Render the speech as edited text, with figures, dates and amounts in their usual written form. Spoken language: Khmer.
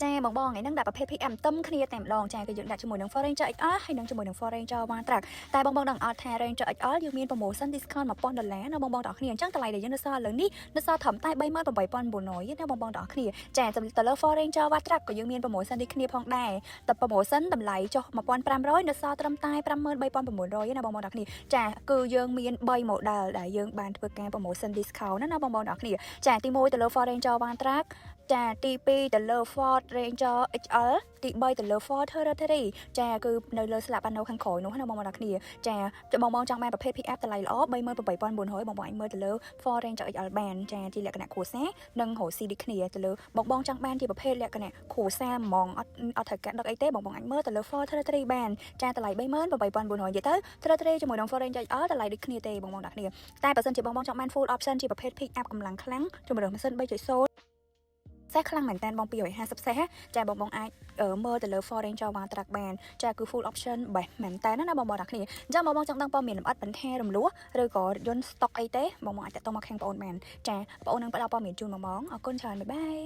ចាបងបងថ្ងៃហ្នឹងដាក់ប្រភេទ PM ទឹមគ្នាតែម្ដងចាគឺយើងដាក់ជាមួយនឹង Ford Ranger XR ហើយនឹងជាមួយនឹង Ford Ranger One Track តែបងបងដឹងអត់ថា Ranger XR យើងមាន promotion discount $1000ណាបងបងទាំងអស់គ្នាអញ្ចឹងតម្លៃដែលយើងនៅសល់ឥឡូវនេះនៅសល់ត្រឹមតែ38900ណាបងបងទាំងអស់គ្នាចាទៅលើ Ford Ranger One Track ក៏យើងមាន promotion ដូចគ្នាផងដែរតែ promotion តម្លៃចុះ1500នៅសល់ត្រឹមតែ53900ណាបងបងទាំងអស់គ្នាចាគឺយើងមាន3 model ដែលយើងបានធ្វើការ promotion discount ណាបងបងទាំងអស់គ្នាចាទី1ទៅលើ Ford Ranger One Track ចាទី2ទៅលើ Ford Ranger XL ទី3ទៅលើ Ford Territory ចាគឺនៅលើស្លាកប៉ាណូខាងក្រោយនោះណាបងប្អូនគ្នាចាបងបងចង់បានប្រភេទ PF តម្លៃល្អ38900បងបងអាចមើលទៅលើ Ford Ranger XL បានចាជាលក្ខណៈគ្រួសារនិងរកស៊ីដូចគ្នាទៅលើបងបងចង់បានជាប្រភេទលក្ខណៈគ្រួសារហ្មងអត់ត្រូវការដឹកអីទេបងបងអាចមើលទៅលើ Ford Territory បានចាតម្លៃ38900និយាយទៅ Territory ជាមួយនឹង Ford Ranger XL តម្លៃដូចគ្នាទេបងបងទាំងគ្នាតែបើសិនជាបងបងចង់បាន full option ជាប្រភេទ pick up កម្លាំងខ្លាំងជាមួយនឹងម៉ាស៊ីន3.0សេះខ្លាំងមែនតើបង250សេះចាបងបងអាចមើលទៅលើ Ford Ranger One Track បានចាគឺ full option បែបមែនតើណាបងបងទាំងគ្នាអញ្ចឹងបងបងចង់ដឹងព័ត៌មានលម្អិតបន្ថែមរំលោះឬក៏យន្ត stock អីទេបងបងអាចតាក់ទងមកខាងបងអូនបានចាបងអូននឹងផ្ដល់ព័ត៌មានជូនបងបងអរគុណច្រើនបាយបាយ